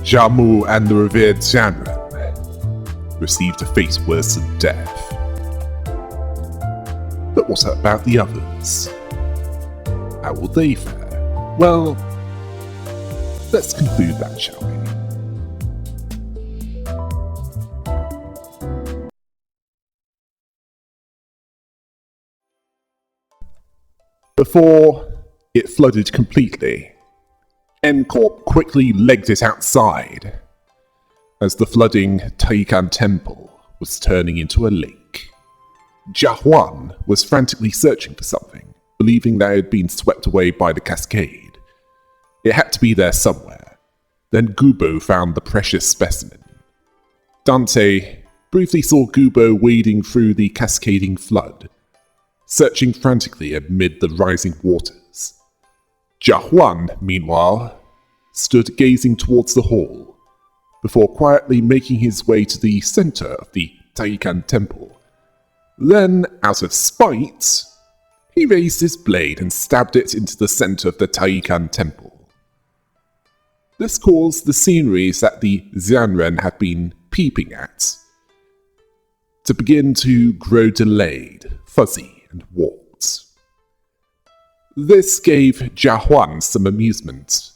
Jia Mu and the revered Xianren received a fate worse than death. But what about the others? How will they fare? Well, let's conclude that, shall we? Before it flooded completely, N-Corp quickly legged it outside as the flooding Taikan Temple was turning into a lake. Jiahuan was frantically searching for something, believing that it had been swept away by the cascade. It had to be there somewhere. Then Gubo found the precious specimen. Dante briefly saw Gubo wading through the cascading flood, searching frantically amid the rising waters. Jiahuan, meanwhile, stood gazing towards the hall, before quietly making his way to the center of the Taikan Temple. Then, out of spite, he raised his blade and stabbed it into the center of the Taikan Temple. This caused the sceneries that the Xianren had been peeping at to begin to grow delayed, fuzzy, and warped. This gave Jiahuan some amusement,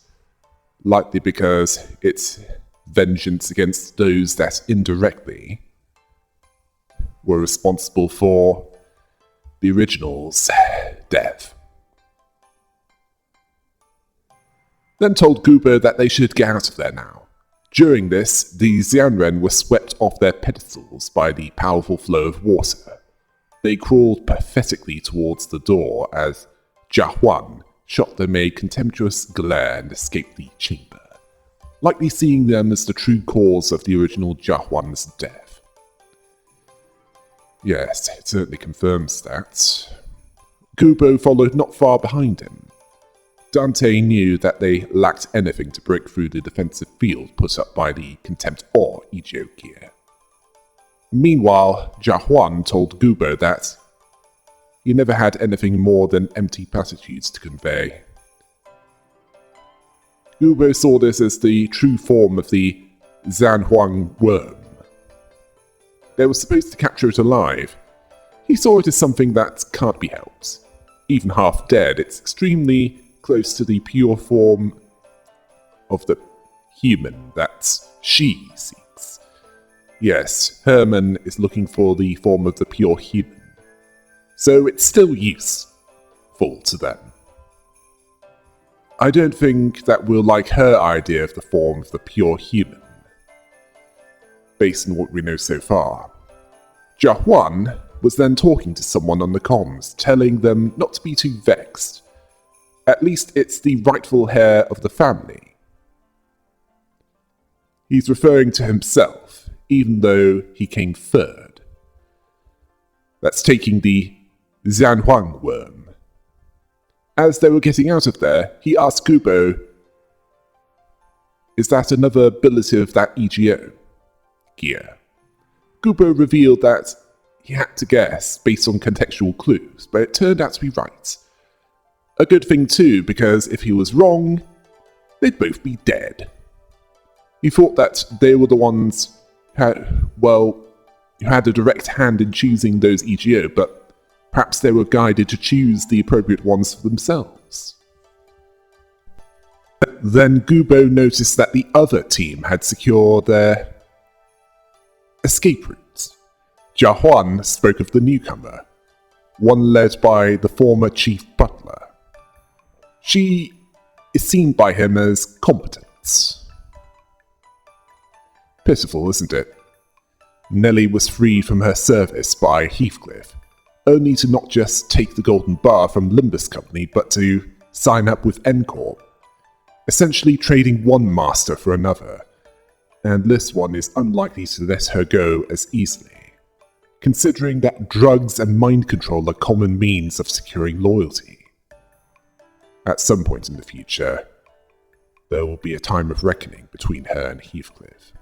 likely because it's vengeance against those that indirectly were responsible for the original's death. Then told Gubo that they should get out of there now. During this, the Xianren were swept off their pedestals by the powerful flow of water. They crawled pathetically towards the door as Jiahuan shot them a contemptuous glare and escaped the chamber, likely seeing them as the true cause of the original Jiahuan's death. Yes, it certainly confirms that. Gubo followed not far behind him. Dante knew that they lacked anything to break through the defensive field put up by the Contempt or Ijiokia. Meanwhile, Jiahuan told Gubo that he never had anything more than empty platitudes to convey. Gubo saw this as the true form of the Zanhuang worm. They were supposed to capture it alive. He saw it as something that can't be helped. Even half dead, it's extremely close to the pure form of the human that she seeks. Yes, Herman is looking for the form of the pure human. So it's still useful to them. I don't think that we'll like her idea of the form of the pure human, based on what we know so far. Jiahuan was then talking to someone on the comms, telling them not to be too vexed. At least it's the rightful heir of the family. He's referring to himself, even though he came third. That's taking the Zanhuang worm. As they were getting out of there, he asked Gubo, "Is that another ability of that EGO?" Gia. Gubo revealed that he had to guess based on contextual clues, but it turned out to be right. A good thing too, because if he was wrong, they'd both be dead. He thought that they were the ones who had a direct hand in choosing those EGO, but perhaps they were guided to choose the appropriate ones for themselves. Then Gubo noticed that the other team had secured their escape routes. Jiahuan spoke of the newcomer, one led by the former chief butler. She is seen by him as competent. Pitiful, isn't it? Nellie was freed from her service by Heathcliff, only to not just take the golden bar from Limbus Company, but to sign up with N-Corp, essentially trading one master for another, and this one is unlikely to let her go as easily, considering that drugs and mind control are common means of securing loyalty. At some point in the future, there will be a time of reckoning between her and Heathcliff.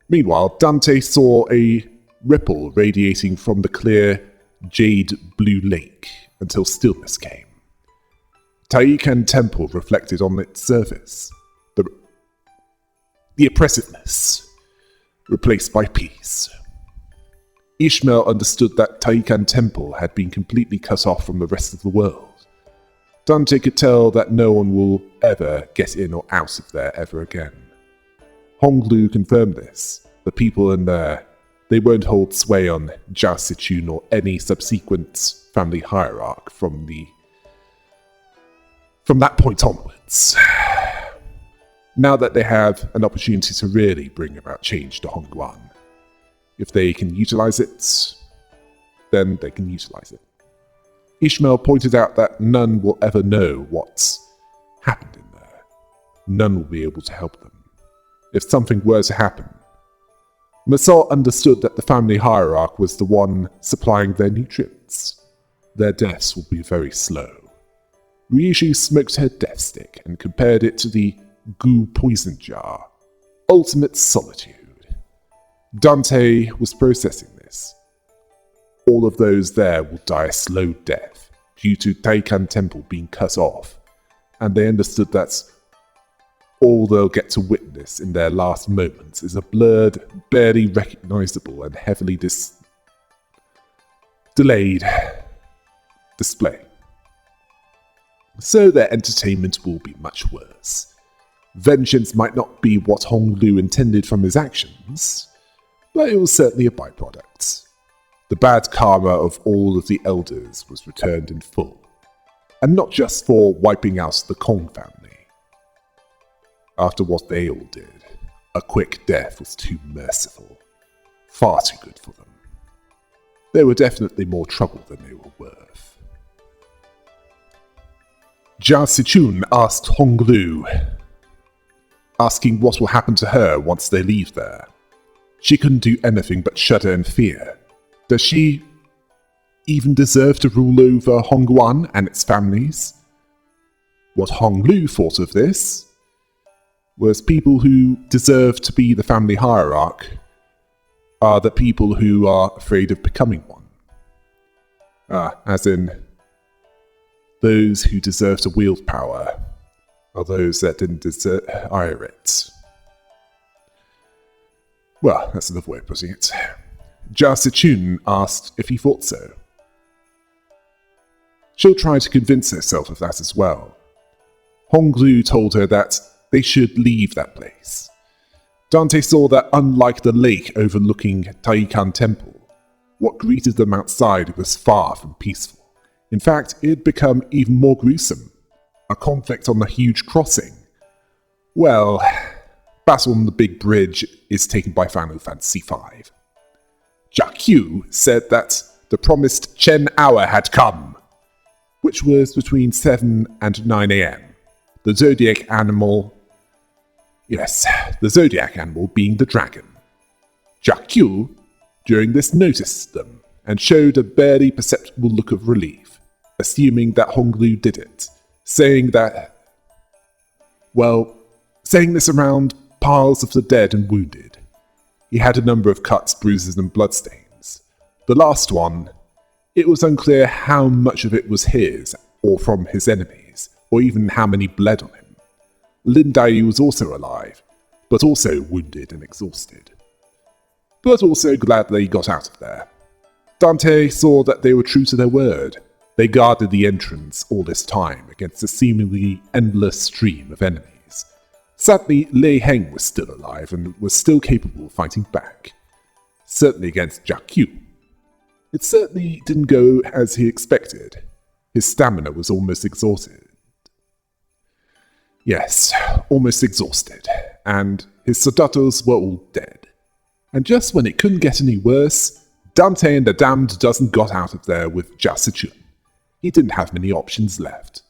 Meanwhile, Dante saw a ripple radiating from the clear, jade blue lake until stillness came. Taikan Temple reflected on its surface. The the oppressiveness, replaced by peace. Ishmael understood that Taikan Temple had been completely cut off from the rest of the world. Dante could tell that no one will ever get in or out of there ever again. Honglu confirmed this. The people in there, they won't hold sway on Jia Sichun or any subsequent family hierarch from that point onwards. Now that they have an opportunity to really bring about change to Hongguan, if they can utilize it, then they can utilize it. Ishmael pointed out that none will ever know what's happened in there. None will be able to help them. If something were to happen, Masol understood that the family hierarch was the one supplying their nutrients. Their deaths will be very slow. Ryushu smoked her death stick and compared it to the goo poison jar. Ultimate solitude. Dante was processing this. All of those there will die a slow death due to Taikan Temple being cut off, and they understood that all they'll get to witness in their last moments is a blurred, barely recognizable and heavily delayed display. So their entertainment will be much worse. Vengeance might not be what Honglu intended from his actions, but it was certainly a byproduct. The bad karma of all of the elders was returned in full, and not just for wiping out the Kong family. After what they all did, a quick death was too merciful, far too good for them. They were definitely more trouble than they were worth. Jia Sichun asked Honglu, asking what will happen to her once they leave there. She couldn't do anything but shudder in fear. Does she even deserve to rule over Hongguan and its families? What Honglu thought of this was people who deserve to be the family hierarch are the people who are afraid of becoming one. As in, those who deserve to wield power are those that didn't desire it. Well, that's another way of putting it. Jia Sichun asked if he thought so. She'll try to convince herself of that as well. Honglu told her that they should leave that place. Dante saw that unlike the lake overlooking Taikan Temple, what greeted them outside was far from peaceful. In fact, it had become even more gruesome. A conflict on the huge crossing. Well, battle on the big bridge is taken by Final Fantasy V. Jia said that the promised Chen hour had come, which was between 7 and 9 a.m. The zodiac animal being the dragon. Jia during this noticed them and showed a barely perceptible look of relief, assuming that Honglu did it, saying this around piles of the dead and wounded. He had a number of cuts, bruises, and bloodstains. The last one, it was unclear how much of it was his, or from his enemies, or even how many bled on him. Lin Dai was also alive, but also wounded and exhausted. But also glad they got out of there. Dante saw that they were true to their word. They guarded the entrance all this time against a seemingly endless stream of enemies. Sadly, Lei Heng was still alive and was still capable of fighting back. Certainly against Jia. It certainly didn't go as he expected. His stamina was almost exhausted. Yes, almost exhausted, and his soldados were all dead. And just when it couldn't get any worse, Dante and the damned dozen got out of there with Jia Sichun. He didn't have many options left.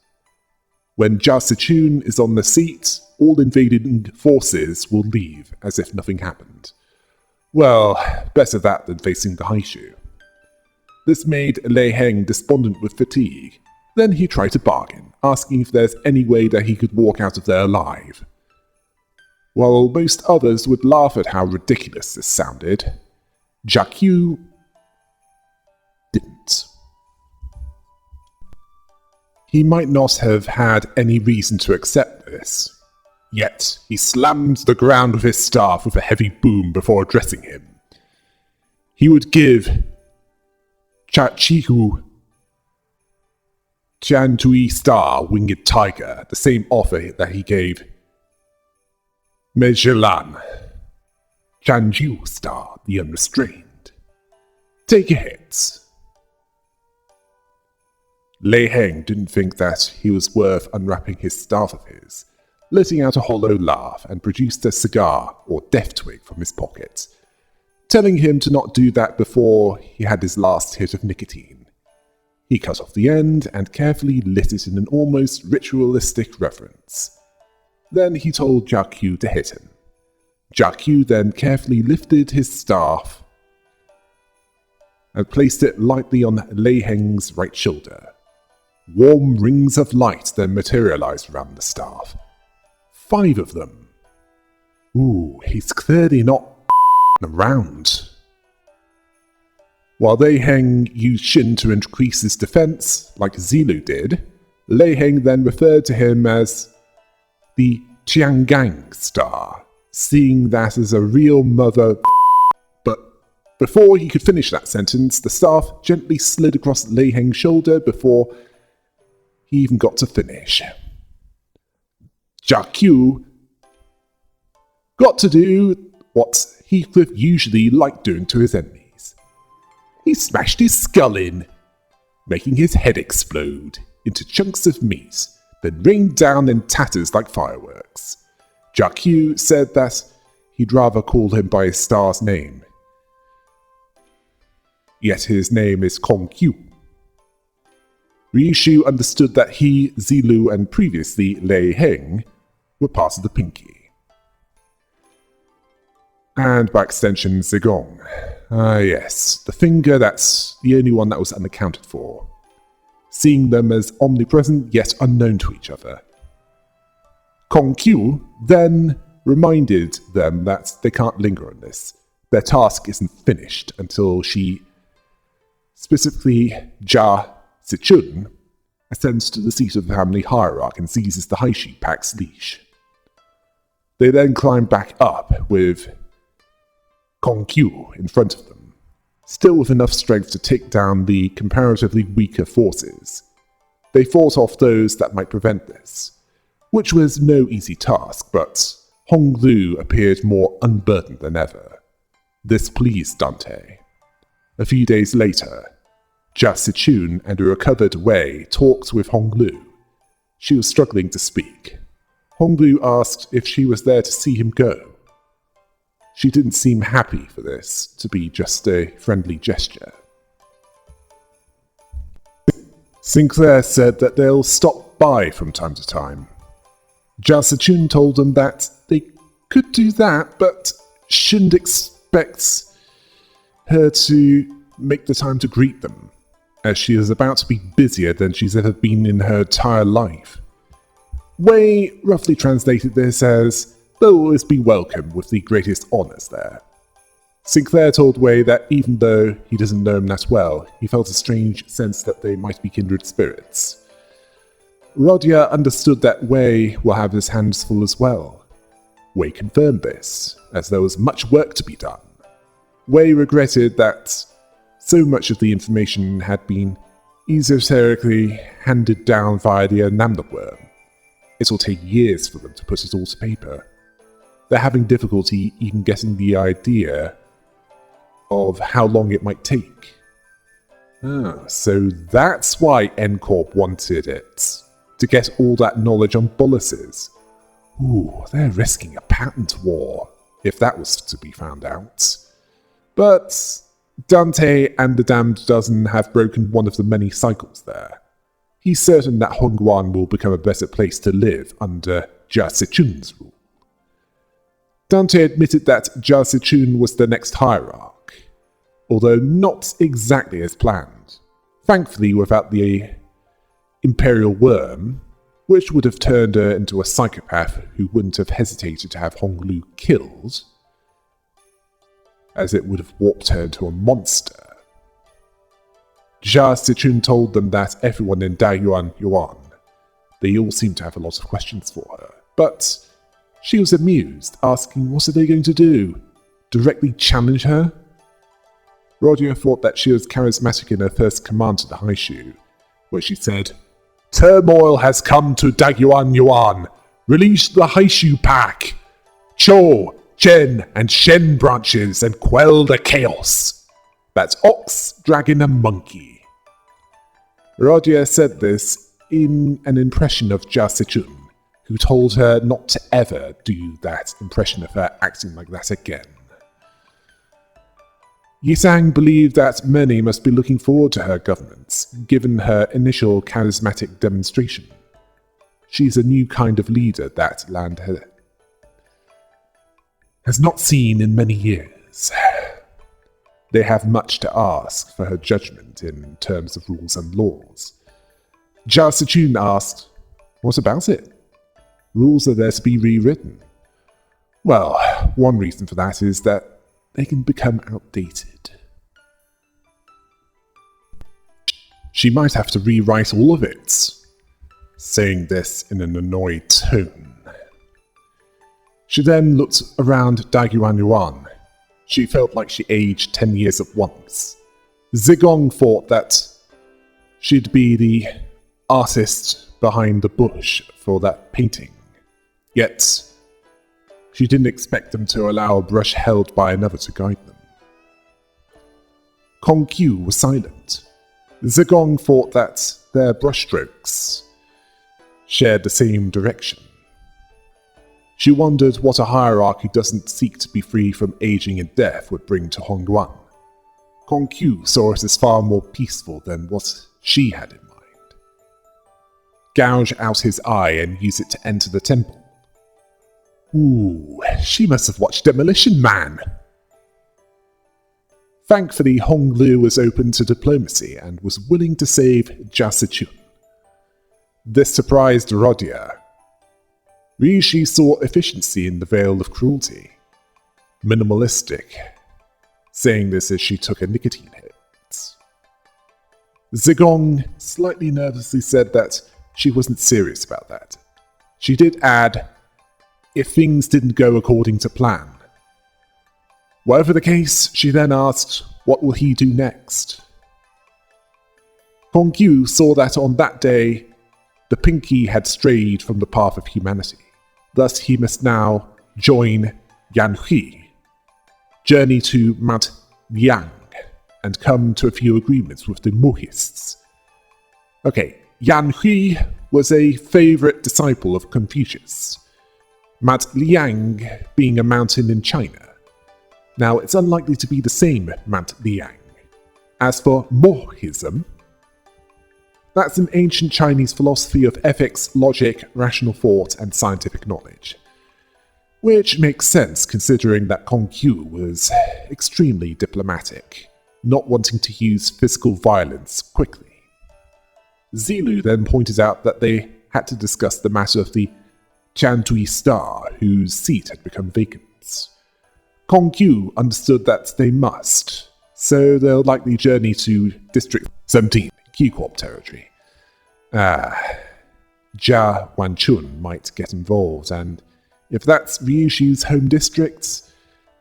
When Jia Sichun is on the seat, all invading forces will leave as if nothing happened. Well, better that than facing the Haishu. This made Lei Heng despondent with fatigue. Then he tried to bargain, asking if there's any way that he could walk out of there alive. While most others would laugh at how ridiculous this sounded, Jia didn't. He might not have had any reason to accept this, Yet he slammed the ground with his staff with a heavy boom before addressing him. He would give Chachihu Tiantui Star, Winged Tiger, the same offer that he gave Mejilan Chanju Star, the Unrestrained. Take your hits. Lei Heng didn't think that he was worth unwrapping his staff of his, letting out a hollow laugh and produced a cigar or death twig from his pocket, telling him to not do that before he had his last hit of nicotine. He cut off the end and carefully lit it in an almost ritualistic reverence. Then he told Jia Q to hit him. Jia Q then carefully lifted his staff and placed it lightly on Lei Heng's right shoulder. Warm rings of light then materialized around the staff. 5 of them. Ooh, he's clearly not around. While Lei Heng used Shin to increase his defense, like Zilu did, Lei Heng then referred to him as the Tiangang Star, seeing that as a real mother. But before he could finish that sentence, the staff gently slid across Lei Heng's shoulder before he even got to finish. Jia Q got to do what Heathcliff usually liked doing to his enemies. He smashed his skull in, making his head explode into chunks of meat, then rained down in tatters like fireworks. Jia Q said that he'd rather call him by his star's name. Yet his name is Kong Q. Ryushu understood that he, Zilu, and previously Lei Heng were part of the Pinky. And by extension, Zigong. Ah yes, the finger that's the only one that was unaccounted for. Seeing them as omnipresent yet unknown to each other. Kong Q then reminded them that they can't linger on this. Their task isn't finished until she, specifically Jia Sichun, ascends to the seat of the family hierarch and seizes the Haishi Pack's leash. They then climb back up with Kong Q in front of them, still with enough strength to take down the comparatively weaker forces. They fought off those that might prevent this, which was no easy task, but Hong Lu appeared more unburdened than ever. This pleased Dante. A few days later, Jia Sichun and a recovered Wei talked with Hong Lu. She was struggling to speak. Hong Lu asked if she was there to see him go. She didn't seem happy for this to be just a friendly gesture. Sinclair said that they'll stop by from time to time. Jia Sichun told them that they could do that, but shouldn't expect her to make the time to greet them, as she is about to be busier than she's ever been in her entire life. Wei roughly translated this as, they'll always be welcome with the greatest honours there. Sinclair told Wei that even though he doesn't know him that well, he felt a strange sense that they might be kindred spirits. Rodia understood that Wei will have his hands full as well. Wei confirmed this, as there was much work to be done. Wei regretted that so much of the information had been esoterically handed down via the Namda worm. It'll take years for them to put it all to paper. They're having difficulty even getting the idea of how long it might take. So that's why NCorp wanted it, to get all that knowledge on boluses. Ooh, they're risking a patent war, if that was to be found out. But Dante and the Damned Dozen have broken one of the many cycles there. He's certain that Hongguan will become a better place to live under Jia Sichun's rule. Dante admitted that Jia Sichun was the next hierarch, although not exactly as planned. Thankfully, without the Imperial Worm, which would have turned her into a psychopath who wouldn't have hesitated to have Hong Lu killed, as it would have warped her into a monster. Jia Sichun told them that everyone in Dayuan Yuan, they all seem to have a lot of questions for her, but She was amused, asking what are they going to do? Directly challenge her? Rodia thought that she was charismatic in her first command to the Haishu, where she said, "Turmoil has come to Dagyuan Yuan. Release the Haishu pack. Cho, Chen, and Shen branches and quell the chaos. That's ox, dragon, and monkey." Rodia said this in an impression of Jia Sechun, who told her not to ever do that impression of her acting like that again. Yisang believed that many must be looking forward to her government, given her initial charismatic demonstration. She's a new kind of leader that land has not seen in many years. They have much to ask for her judgment in terms of rules and laws. Jia Sechun asked, "What about it? Rules are there to be rewritten." Well, one reason for that is that they can become outdated. She might have to rewrite all of it, saying this in an annoyed tone. She then looked around Dagyuan Yuan. She felt like she aged 10 years at once. Zigong thought that she'd be the artist behind the bush for that painting. Yet, she didn't expect them to allow a brush held by another to guide them. Kong Qiu was silent. Zigong thought that their brushstrokes shared the same direction. She wondered what a hierarchy doesn't seek to be free from aging and death would bring to Hongguan. Kong Qiu saw it as far more peaceful than what she had in mind. Gouge out his eye and use it to enter the temple. Ooh, she must have watched Demolition Man. Thankfully, Hong Lu was open to diplomacy and was willing to save Jia Sechun. This surprised Rodia. Ryushi saw efficiency in the veil of cruelty. Minimalistic, saying this as she took a nicotine hit. Zigong slightly nervously said that she wasn't serious about that. She did add, if things didn't go according to plan. Whatever the case, she then asked, what will he do next? Kong Qiu saw that on that day, the Pinky had strayed from the path of humanity. Thus he must now join Yan Hui, journey to Mount Liang, and come to a few agreements with the Mohists. Okay, Yan Hui was a favorite disciple of Confucius. Mount Liang being a mountain in China. Now, it's unlikely to be the same Mount Liang. As for Mohism, that's an ancient Chinese philosophy of ethics, logic, rational thought, and scientific knowledge. Which makes sense considering that Kong Qiu was extremely diplomatic, not wanting to use physical violence quickly. Zilu then pointed out that they had to discuss the matter of the Chantui Star, whose seat had become vacant. Kong Qiu understood that they must, so they'll likely journey to District 17, Q-Corp territory. Jia Wanchun might get involved, and if that's Ryushi's home district,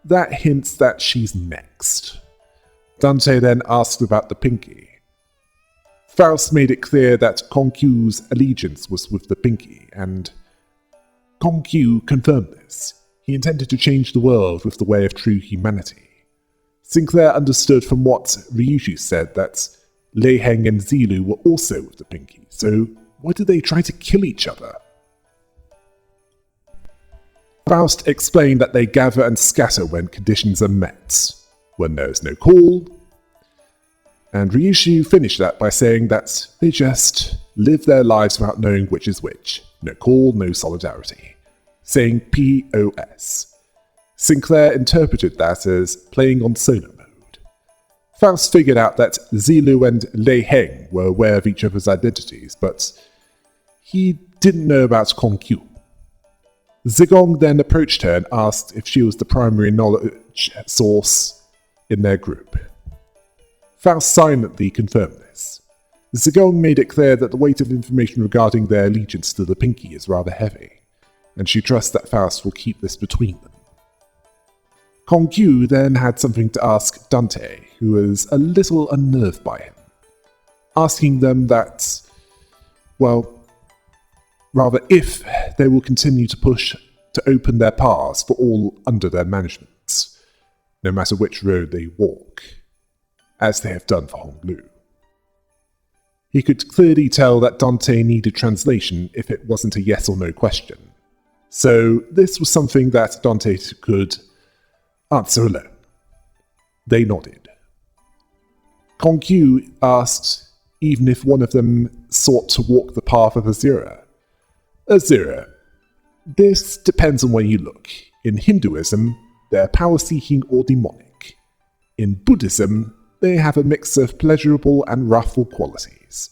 that hints that she's next. Dante then asked about the Pinky. Faust made it clear that Kong Qiu's allegiance was with the Pinky, and Kong Qiu confirmed this. He intended to change the world with the way of true humanity. Sinclair understood from what Ryushi said that Lei Heng and Zilu were also with the Pinky, so why did they try to kill each other? Faust explained that they gather and scatter when conditions are met, when there is no call, and Ryushi finished that by saying that they just live their lives without knowing which is which. No call, no solidarity. Saying POS. Sinclair interpreted that as playing on solo mode. Faust figured out that Zilu and Lei Heng were aware of each other's identities, but he didn't know about Kong Qiu. Zigong then approached her and asked if she was the primary knowledge source in their group. Faust silently confirmed this. Zigong made it clear that the weight of information regarding their allegiance to the Pinky is rather heavy. and she trusts that Faust will keep this between them. Kongyu then had something to ask Dante, who was a little unnerved by him, asking them that, rather if they will continue to push to open their paths for all under their management, no matter which road they walk, as they have done for Honglu. He could clearly tell that Dante needed translation if it wasn't a yes or no question, so this was something that Dante could answer alone. They nodded. Kongyu asked even if one of them sought to walk the path of Azura. Azura. This depends on where you look. In Hinduism, they're power-seeking or demonic. In Buddhism, they have a mix of pleasurable and wrathful qualities.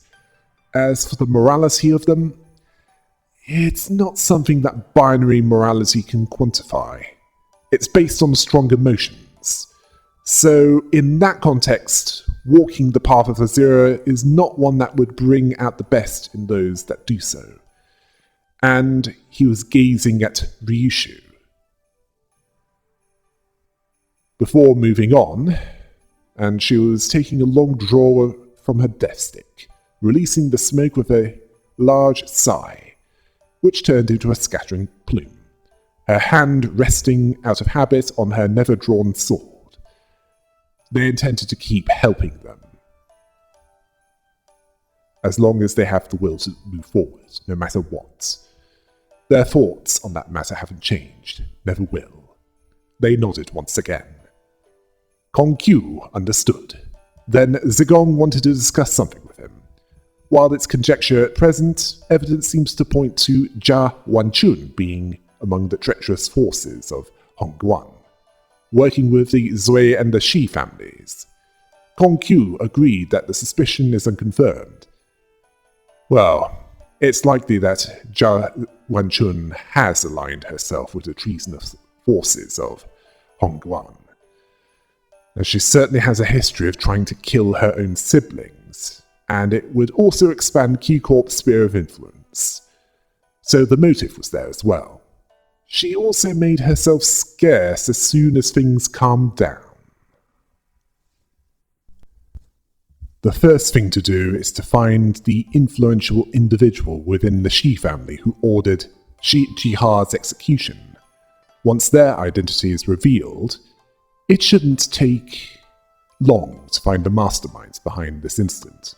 As for the morality of them, it's not something that binary morality can quantify. It's based on strong emotions. So, in that context, walking the path of Azura is not one that would bring out the best in those that do so. And he was gazing at Ryushu. Before moving on, and she was taking a long draw from her death stick, releasing the smoke with a large sigh, which turned into a scattering plume, her hand resting out of habit on her never-drawn sword. They intended to keep helping them, as long as they have the will to move forward, no matter what. Their thoughts on that matter haven't changed, never will. They nodded once again. Kongyu understood. Then Zigong wanted to discuss something with him. While it's conjecture at present, evidence seems to point to Jia Wanchun being among the treacherous forces of Hongguan, working with the Zui and the Shi families. Kongyu agreed that the suspicion is unconfirmed. Well, it's likely that Jia Wanchun has aligned herself with the treasonous forces of Hongguan, and she certainly has a history of trying to kill her own siblings, and it would also expand Q-Corp's sphere of influence. So the motive was there as well. She also made herself scarce as soon as things calmed down. The first thing to do is to find the influential individual within the Shi family who ordered Shi Jiha's execution. Once their identity is revealed, it shouldn't take long to find the masterminds behind this incident.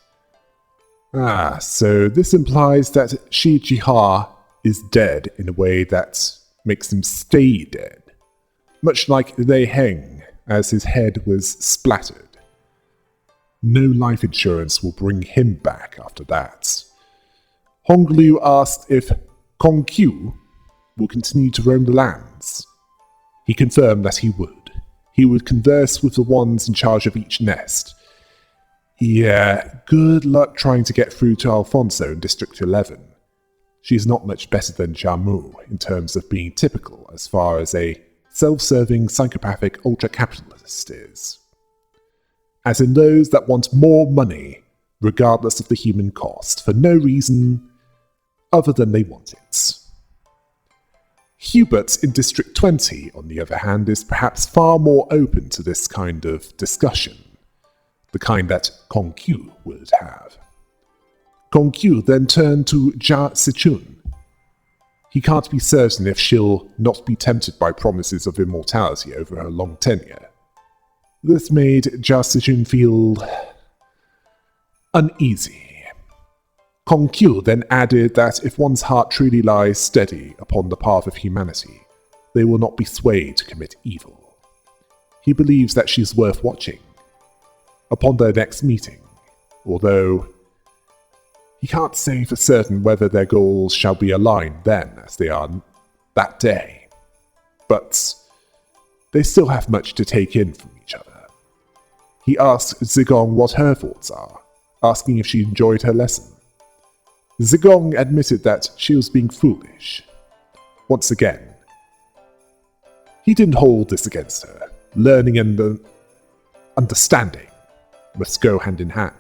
So this implies that Shi Jiha is dead in a way that makes him stay dead, much like Lei Heng, as his head was splattered. No life insurance will bring him back after that. Honglu asked if Kongyu will continue to roam the lands. He confirmed that he would. He would converse with the ones in charge of each nest. Yeah, good luck trying to get through to Alfonso in District 11. She's not much better than Jia Mu in terms of being typical as far as a self-serving psychopathic ultra-capitalist is. As in those that want more money, regardless of the human cost, for no reason other than they want it. Hubert in District 20, on the other hand, is perhaps far more open to this kind of discussion, the kind that Kongyu would have. Kongyu then turned to Jia Sichun. He can't be certain if she'll not be tempted by promises of immortality over her long tenure. This made Jia Sichun feel uneasy. Kongyu then added that if one's heart truly lies steady upon the path of humanity, they will not be swayed to commit evil. He believes that she's worth watching. Upon their next meeting, although he can't say for certain whether their goals shall be aligned then as they are that day, but they still have much to take in from each other. He asked Zigong what her thoughts are, asking if she enjoyed her lesson. Zigong admitted that she was being foolish. Once again, he didn't hold this against her. Learning and understanding must go hand in hand.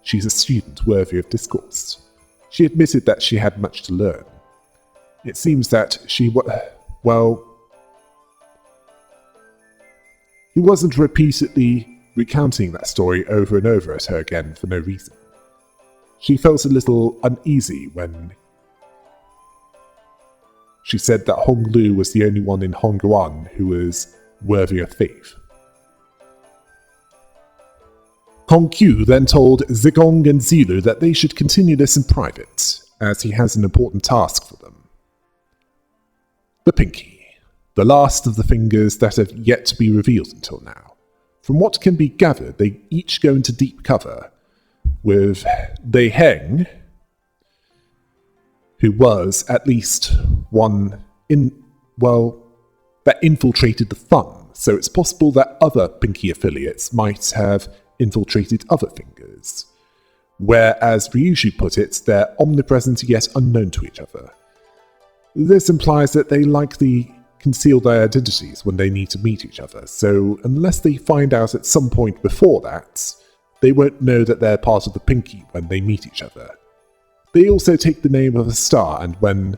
She's a student worthy of discourse. She admitted that she had much to learn. It seems that he wasn't repeatedly recounting that story over and over at her again for no reason. She felt a little uneasy when she said that Hong Lu was the only one in Hongguan who was worthy of faith. Hong Qiu then told Zigong and Zilu that they should continue this in private, as he has an important task for them. The pinky, the last of the fingers that have yet to be revealed until now. From what can be gathered, they each go into deep cover, with Dei Heng, who was at least one that infiltrated the thumb, so it's possible that other pinky affiliates might have infiltrated other fingers. Whereas Ryushu put it, they're omnipresent yet unknown to each other. This implies that they likely conceal their identities when they need to meet each other, so unless they find out at some point before that, they won't know that they're part of the pinky when they meet each other. They also take the name of a star, and when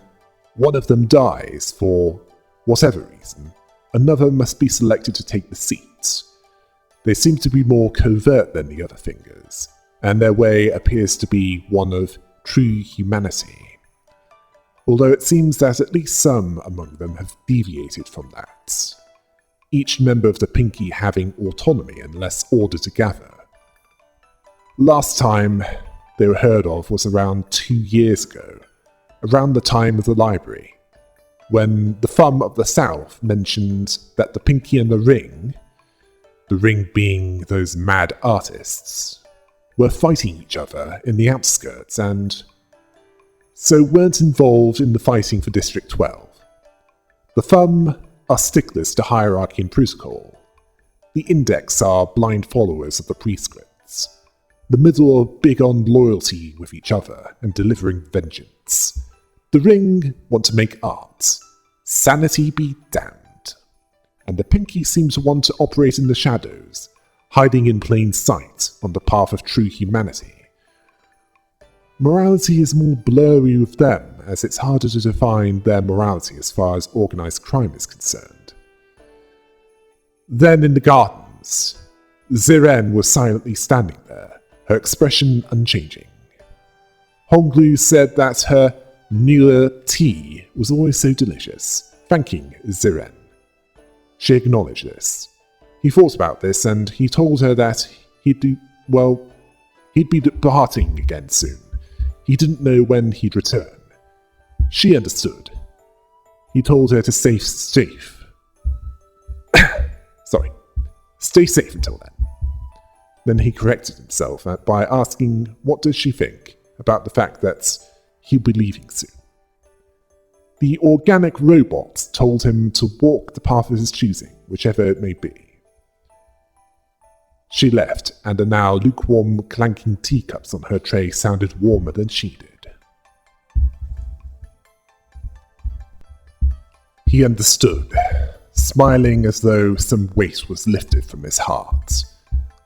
one of them dies for whatever reason, another must be selected to take the seat. They seem to be more covert than the other fingers, and their way appears to be one of true humanity. Although it seems that at least some among them have deviated from that, each member of the pinky having autonomy and less order to gather. Last time they were heard of was around 2 years ago, around the time of the library, when the Thumb of the South mentioned that the pinky and the ring being those mad artists, were fighting each other in the outskirts and so weren't involved in the fighting for District 12. The Thumb are sticklers to hierarchy and protocol. The Index are blind followers of the prescripts. The Middle are big on loyalty with each other and delivering vengeance. The Ring want to make art. Sanity be damned. And the Pinky seem to want to operate in the shadows, hiding in plain sight on the path of true humanity. Morality is more blurry with them, as it's harder to define their morality as far as organized crime is concerned. Then in the gardens, Ziren was silently standing there, her expression unchanging. Honglu said that her newer tea was always so delicious, thanking Ziren. She acknowledged this. He thought about this, and he told her that he'd be departing again soon. He didn't know when he'd return. She understood. He told her to stay safe. Stay safe until then. Then he corrected himself by asking what does she think about the fact that he'll be leaving soon. The organic robot told him to walk the path of his choosing, whichever it may be. She left, and the now lukewarm clanking teacups on her tray sounded warmer than she did. He understood, smiling as though some weight was lifted from his heart,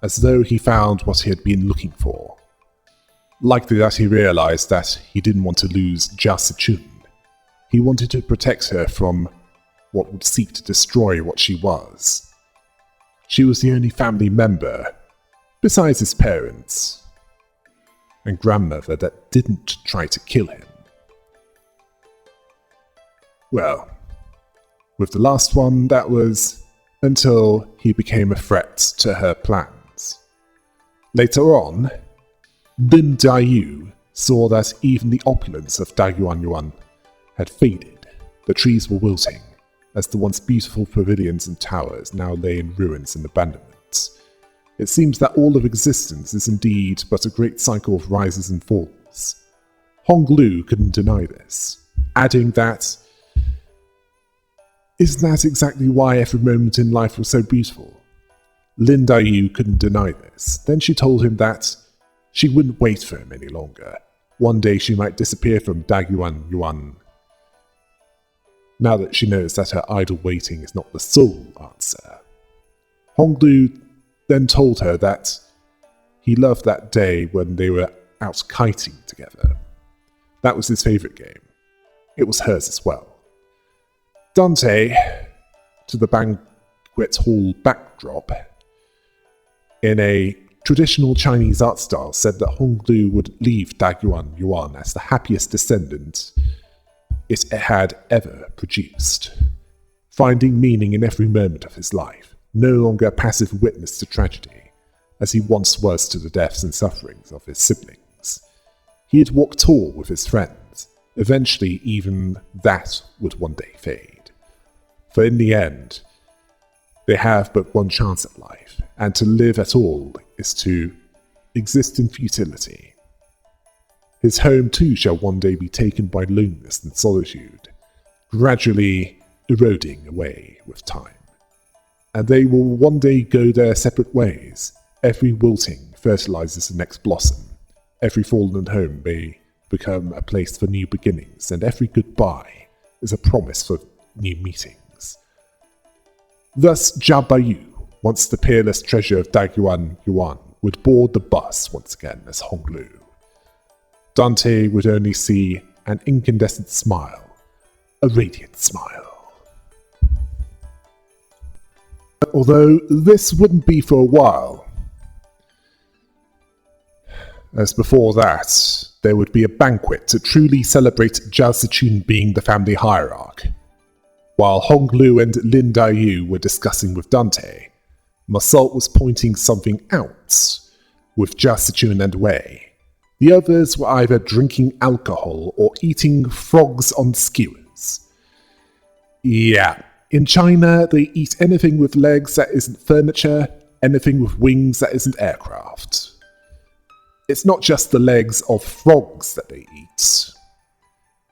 as though he found what he had been looking for. Likely that he realized that he didn't want to lose Jia Sichun. He wanted to protect her from what would seek to destroy what she was. She was the only family member, besides his parents and grandmother, that didn't try to kill him. Well, with the last one, that was until he became a threat to her plans. Later on, Lin Daiyu saw that even the opulence of Dagyuanyuan had faded. The trees were wilting, as the once beautiful pavilions and towers now lay in ruins and abandonment. It seems that all of existence is indeed but a great cycle of rises and falls. Hong Lu couldn't deny this, adding that, "Isn't that exactly why every moment in life was so beautiful?" Lin Daiyu couldn't deny this. Then she told him that she wouldn't wait for him any longer. One day she might disappear from Dagyuanyuan. Now that she knows that her idle waiting is not the sole answer. Hong Lu then told her that he loved that day when they were out kiting together. That was his favourite game. it was hers as well. Dante, to the banquet hall backdrop, in a traditional Chinese art style, said that Honglu would leave Dagyuan Yuan as the happiest descendant it had ever produced, finding meaning in every moment of his life, no longer a passive witness to tragedy, as he once was to the deaths and sufferings of his siblings. He'd walk tall with his friends. Eventually, even that would one day fade. For in the end, they have but one chance at life, and to live at all is to exist in futility. His home too shall one day be taken by loneliness and solitude, gradually eroding away with time. And they will one day go their separate ways. Every wilting fertilizes the next blossom. Every fallen home may become a place for new beginnings, and every goodbye is a promise for new meetings. Thus, Jia Mu, once the peerless treasure of Dagyuan Yuan, would board the bus once again as Honglu. Dante would only see an incandescent smile, a radiant smile. Although this wouldn't be for a while, as before that, there would be a banquet to truly celebrate Jia Zichun being the family hierarch. While Honglu and Lin Daiyu were discussing with Dante, Massault was pointing something out with Jia Zichun and Wei. The others were either drinking alcohol or eating frogs on skewers. Yeah, in China, they eat anything with legs that isn't furniture, anything with wings that isn't aircraft. It's not just the legs of frogs that they eat.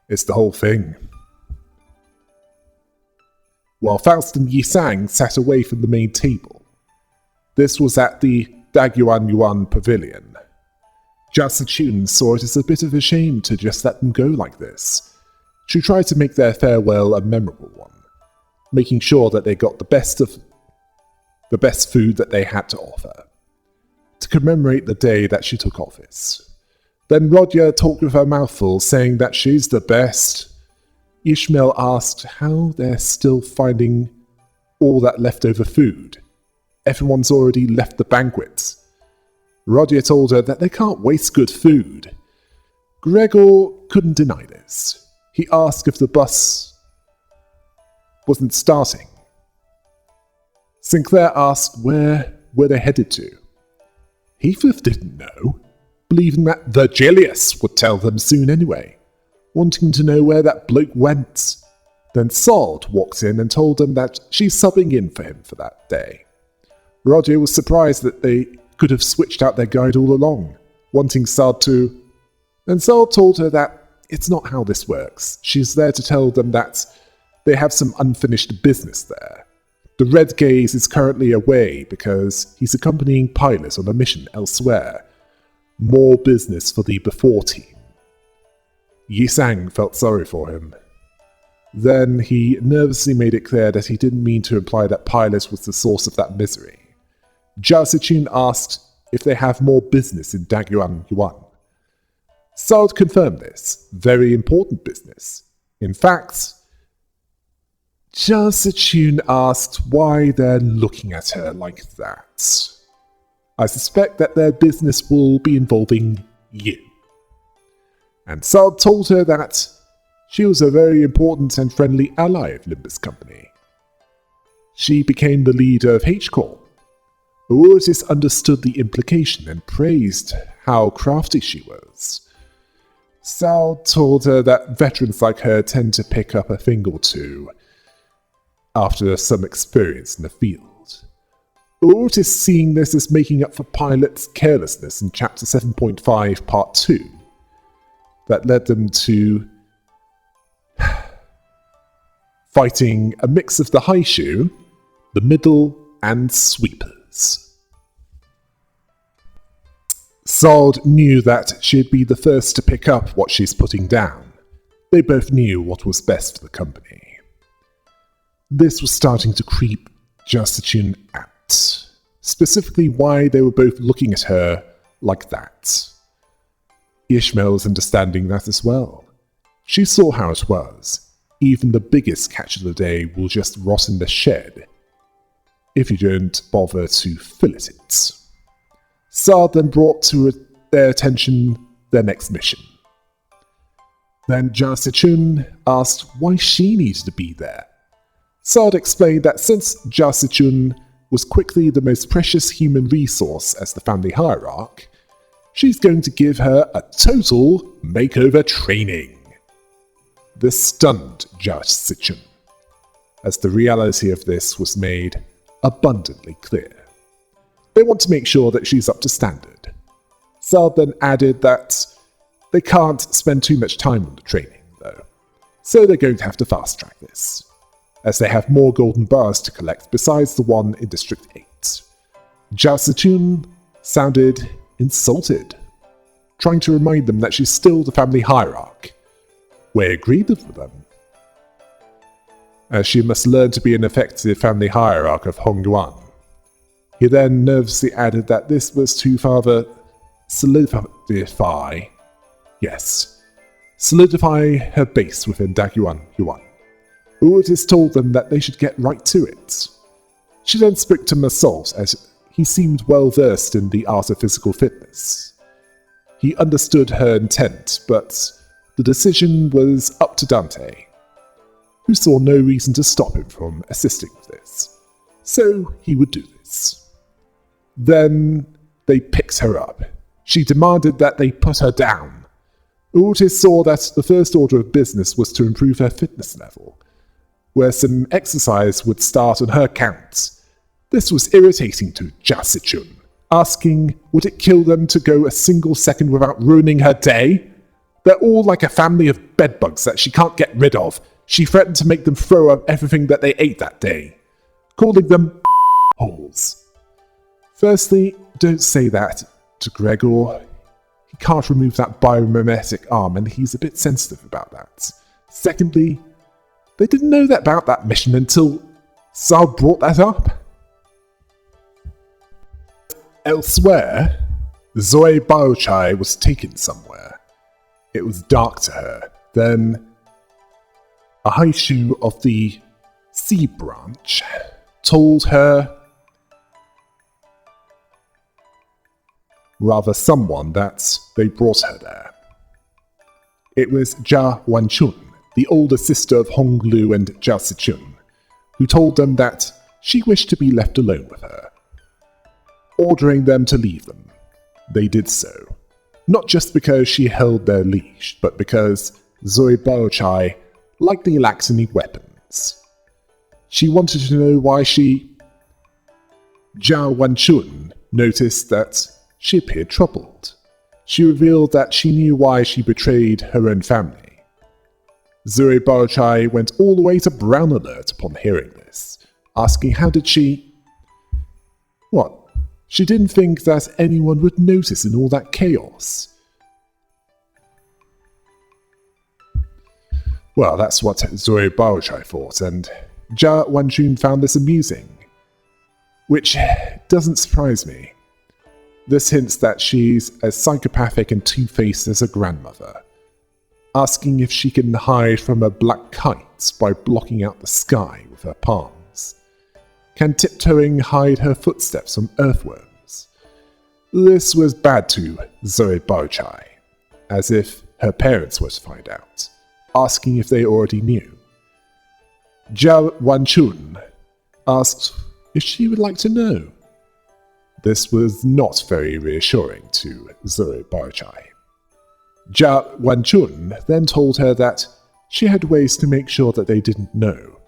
It's the whole thing. While Faust and Yisang sat away from the main table. This was at the Dagyuan Yuan Pavilion. Jia Zichun saw it as a bit of a shame to just let them go like this. She tried to make their farewell a memorable one, making sure that they got the best food that they had to offer, to commemorate the day that she took office. Then Rodya talked with her mouth full, saying that she's the best. Ishmael asked how they're still finding all that leftover food. Everyone's already left the banquet. Rodya told her that they can't waste good food. Gregor couldn't deny this. He asked if the bus wasn't starting. Sinclair asked where were they headed to. Heathcliff didn't know, believing that Virgilius would tell them soon anyway, wanting to know where that bloke went. Then Sald walked in and told them that she's subbing in for him for that day. Roger was surprised that they could have switched out their guide all along, wanting Sald to... And Sald told her that it's not how this works. She's there to tell them that they have some unfinished business there. The Red Gaze is currently away because he's accompanying pilots on a mission elsewhere. More business for the Before team. Yisang felt sorry for him. Then he nervously made it clear that he didn't mean to imply that Pilot was the source of that misery. Jia Zichun asked if they have more business in Dagyuan Yuan. Sald confirmed this. Very important business. In fact, Jia Zichun asked why they're looking at her like that. I suspect that their business will be involving you. And Sald told her that she was a very important and friendly ally of Limbus Company. She became the leader of H-Corps. Otis understood the implication and praised how crafty she was. Sald told her that veterans like her tend to pick up a thing or two after some experience in the field. Otis seeing this as making up for Pilot's carelessness in Chapter 7.5, Part 2, that led them to fighting a mix of the high shoe, the middle, and sweepers. Sald knew that she'd be the first to pick up what she's putting down. They both knew what was best for the company. This was starting to creep Jia Zichun out, specifically why they were both looking at her like that. Ishmael was understanding that as well. She saw how it was. Even the biggest catch of the day will just rot in the shed if you don't bother to fillet it. Saad then brought to their attention their next mission. Then Jia Sichun asked why she needed to be there. Saad explained that since Jia Sichun was quickly the most precious human resource as the family hierarch, she's going to give her a total makeover training. This stunned Jia Sichun, as the reality of this was made abundantly clear. They want to make sure that she's up to standard. Saad then added that they can't spend too much time on the training, though, so they're going to have to fast-track this, as they have more golden bars to collect besides the one in District 8. Jia Sichun sounded insulted, trying to remind them that she's still the family hierarch. Wei agreed with them, as she must learn to be an effective family hierarch of Hongyuan. He then nervously added that this was to further solidify her base within Dagyuan Yuan. Urtis told them that they should get right to it. She then spoke to Massault, as he seemed well versed in the art of physical fitness. He understood her intent, but the decision was up to Dante, who saw no reason to stop him from assisting with this, so he would do this. Then they picked her up. She demanded that they put her down. Urtis saw that the first order of business was to improve her fitness level, where some exercise would start on her count. This was irritating to Jia Sichun, asking would it kill them to go a single second without ruining her day? They're all like a family of bedbugs that she can't get rid of. She threatened to make them throw up everything that they ate that day, calling them holes. Firstly, don't say that to Gregor. He can't remove that biomimetic arm and he's a bit sensitive about that. Secondly, they didn't know that about that mission until Saad brought that up. Elsewhere, Zoe Baochai was taken somewhere. It was dark to her. Then, a Haishu of the C branch told her, someone, that they brought her there. It was Jia Wanchun, the older sister of Honglu and Jia Sichun, who told them that she wished to be left alone with her, ordering them to leave them. They did so, not just because she held their leash, but because Zoe Baochai likely lacked any weapons. She wanted to know why Jia Wanchun noticed that she appeared troubled. She revealed that she knew why she betrayed her own family. Zoe Baochai went all the way to Brown Alert upon hearing this, asking how did she... What? She didn't think that anyone would notice in all that chaos. Well, that's what Zoe Baochai thought, and Jia Wanchun found this amusing. Which doesn't surprise me. This hints that she's as psychopathic and two-faced as her grandmother, asking if she can hide from a black kite by blocking out the sky with her palms. Can tiptoeing hide her footsteps from earthworms? This was bad to Zoe Baochai, as if her parents were to find out, asking if they already knew. Jia Wanchun asked if she would like to know. This was not very reassuring to Zoe Baochai. Jia Wanchun then told her that she had ways to make sure that they didn't know,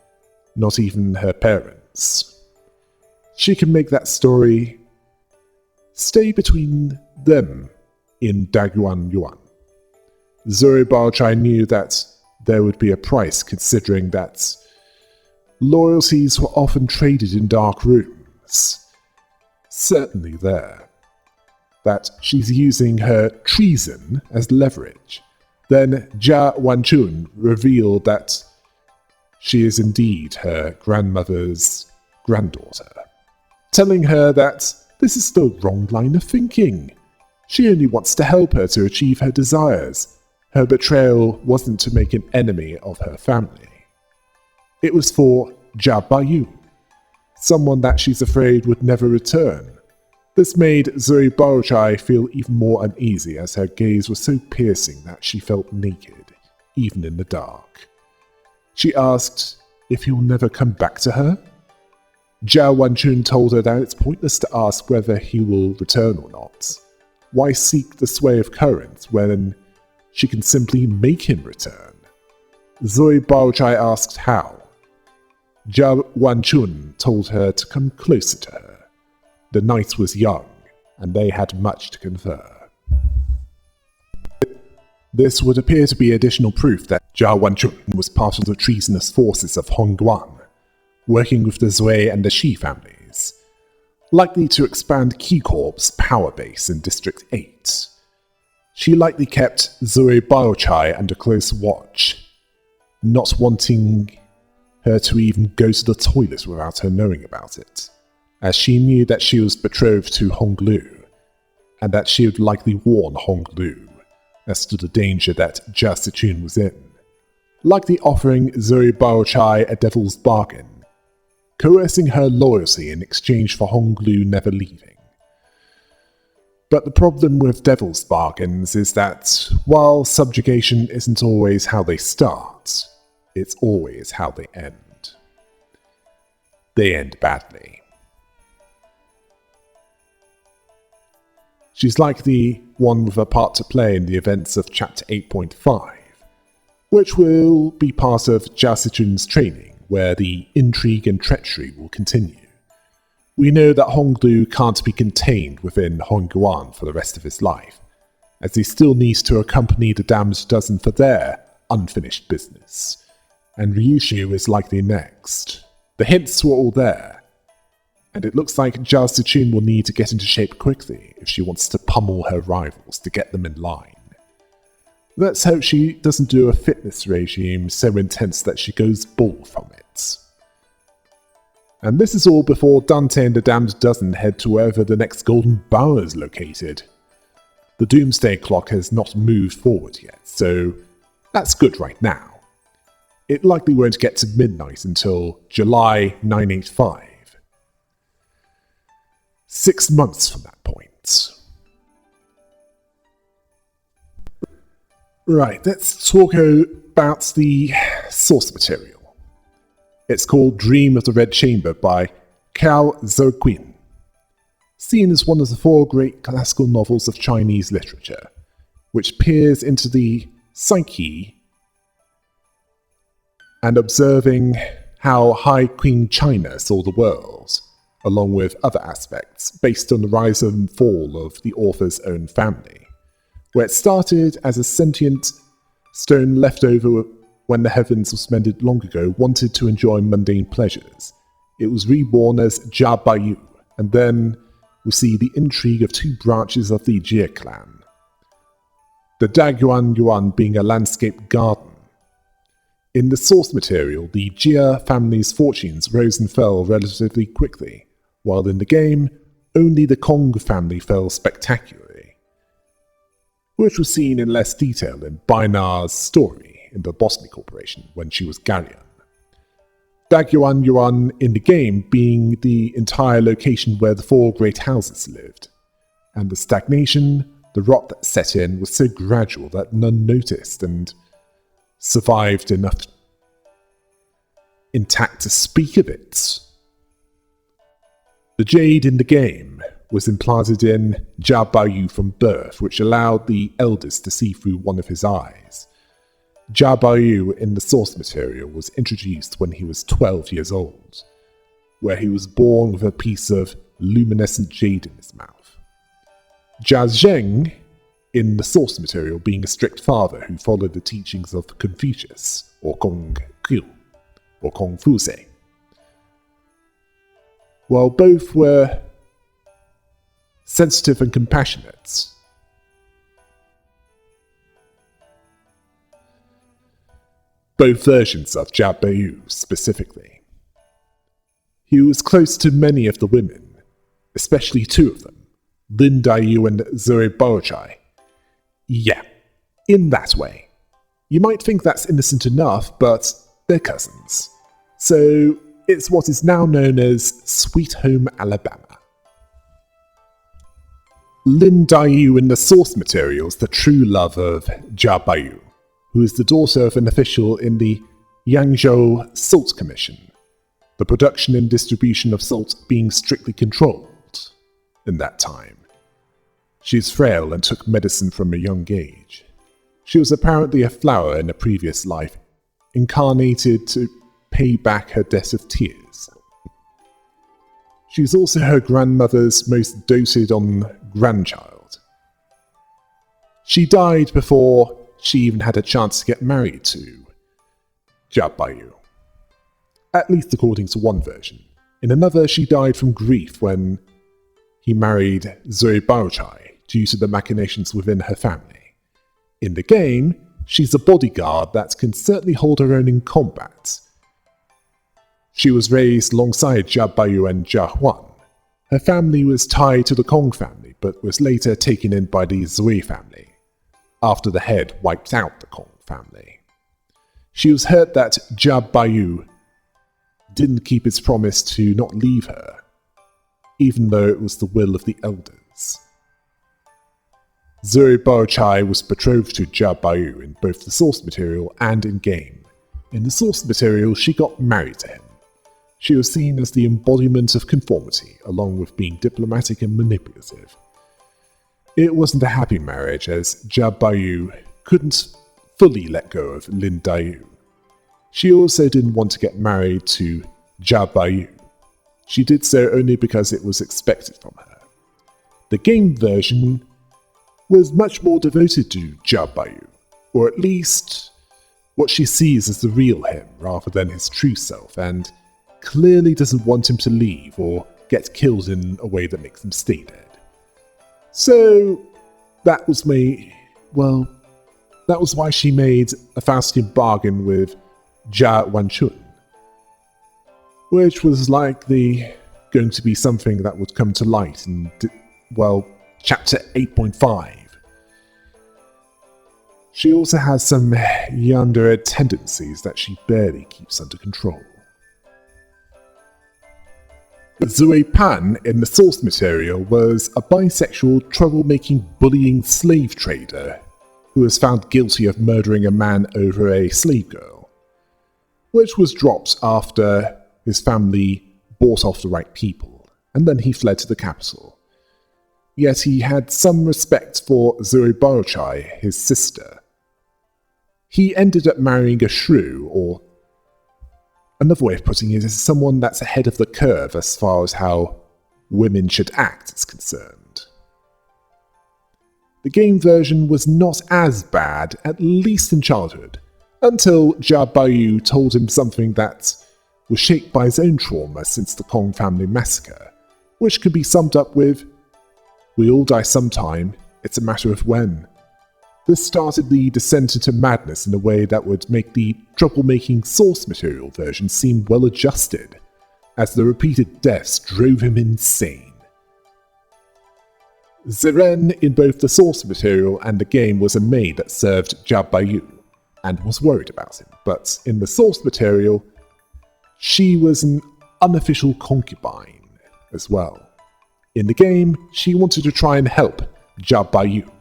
not even her parents. She can make that story stay between them in Dagyuan Yuan. Zoe Baochai knew that there would be a price, considering that loyalties were often traded in dark rooms. Certainly there. That she's using her treason as leverage. Then Jia Wanchun revealed that she is indeed her grandmother's granddaughter, telling her that this is the wrong line of thinking. She only wants to help her to achieve her desires. Her betrayal wasn't to make an enemy of her family. It was for Jia Mu, someone that she's afraid would never return. This made Zoe Baochai feel even more uneasy as her gaze was so piercing that she felt naked, even in the dark. She asked if he will never come back to her. Jia Wanchun told her that it's pointless to ask whether he will return or not. Why seek the sway of currents when she can simply make him return? Zoe Baochai asked how. Jia Wanchun told her to come closer to her. The night was young, and they had much to confer. This would appear to be additional proof that Jia Wanchun was part of the treasonous forces of Hongguan, working with the Zui and the Shi families, likely to expand Q Corp's power base in District 8. She likely kept Zoe Baochai under close watch, not wanting her to even go to the toilet without her knowing about it, as she knew that she was betrothed to Honglu, and that she would likely warn Honglu as to the danger that Jia Sichun was in, likely offering Zoe Baochai a devil's bargain, coercing her loyalty in exchange for Honglu never leaving. But the problem with devil's bargains is that, while subjugation isn't always how they start, it's always how they end. They end badly. She's likely one with a part to play in the events of Chapter 8.5, which will be part of Jia Sichun's training, where the intrigue and treachery will continue. We know that Honglu can't be contained within Hongguan for the rest of his life, as he still needs to accompany the damned dozen for their unfinished business, and Ryushu is likely next. The hints were all there, and it looks like Jia Sichun will need to get into shape quickly if she wants to pummel her rivals to get them in line. Let's hope she doesn't do a fitness regime so intense that she goes bald from it. And this is all before Dante and the Damned Dozen head to wherever the next Golden Bower is located. The Doomsday Clock has not moved forward yet, so that's good right now. It likely won't get to midnight until July 985. 6 months from that point. Right, let's talk about the source material. It's called Dream of the Red Chamber by Cao Zheqin, seen as one of the 4 great classical novels of Chinese literature, which peers into the psyche and observing how High Queen China saw the world, along with other aspects, based on the rise and fall of the author's own family, where it started as a sentient stone left over when the heavens were mended long ago wanted to enjoy mundane pleasures. It was reborn as Jia Mu, and then we see the intrigue of 2 branches of the Jia clan. The Dagyuan Yuan being a landscape garden. In the source material, the Jia family's fortunes rose and fell relatively quickly, while in the game, only the Kong family fell spectacularly, which was seen in less detail in Bainar's story in the Bosnia Corporation when she was Galleon. Dagyuan Yuan in the game being the entire location where the 4 great houses lived, and the stagnation, the rot that set in was so gradual that none noticed and survived enough intact to speak of it. The jade in the game was implanted in Jia Mu from birth, which allowed the eldest to see through one of his eyes. Jia Mu in the source material was introduced when he was 12 years old, where he was born with a piece of luminescent jade in his mouth. Jia Zheng in the source material being a strict father who followed the teachings of Confucius, or Kongqiu, or Confucius. While both were sensitive and compassionate, both versions of Jia Mu specifically. He was close to many of the women, especially 2 of them, Lin Daiyu and Zoe Baochai. Yeah, in that way. You might think that's innocent enough, but they're cousins. So it's what is now known as Sweet Home Alabama. Lin Daiyu in the source material is the true love of Jia Baiyu, who is the daughter of an official in the Yangzhou Salt Commission, the production and distribution of salt being strictly controlled in that time. She is frail and took medicine from a young age. She was apparently a flower in a previous life, incarnated to pay back her debt of tears. She is also her grandmother's most doted on grandchild. She died before she even had a chance to get married to Jia Baiyu. At least according to one version. In another, she died from grief when he married Zoe Baochai due to the machinations within her family. In the game, she's a bodyguard that can certainly hold her own in combat. She was raised alongside Jia Baiyu and Jia Huan. Her family was tied to the Kong family, but was later taken in by the Zui family, after the head wiped out the Kong family. She was hurt that Jia Baiyu didn't keep his promise to not leave her, even though it was the will of the elders. Zuri Baochai was betrothed to Jia Baiyu in both the source material and in-game. In the source material, she got married to him. She was seen as the embodiment of conformity, along with being diplomatic and manipulative. It wasn't a happy marriage, as Jia Baiyu couldn't fully let go of Lin Daiyu. She also didn't want to get married to Jia Baiyu. She did so only because it was expected from her. The game version was much more devoted to Jia Baiyu, or at least what she sees as the real him rather than his true self, and clearly doesn't want him to leave or get killed in a way that makes him stay dead. So that was why she made a Faustian bargain with Jia Wanchun, which was likely going to be something that would come to light in, Chapter 8.5. She also has some yandere tendencies that she barely keeps under control. Zui Pan in the source material was a bisexual, troublemaking, bullying slave trader who was found guilty of murdering a man over a slave girl, which was dropped after his family bought off the right people, and then he fled to the capital. Yet he had some respect for Zuri Baochai, his sister. He ended up marrying a shrew, or another way of putting it is someone that's ahead of the curve as far as how women should act is concerned. The game version was not as bad, at least in childhood, until Jia Baiyu told him something that was shaped by his own trauma since the Kong family massacre, which could be summed up with, "We all die sometime, it's a matter of when." This started the descent into madness in a way that would make the troublemaking source material version seem well adjusted, as the repeated deaths drove him insane. Ziren in both the source material and the game was a maid that served Jia Baiyu, and was worried about him, but in the source material, she was an unofficial concubine as well. In the game, she wanted to try and help Jia Baiyu,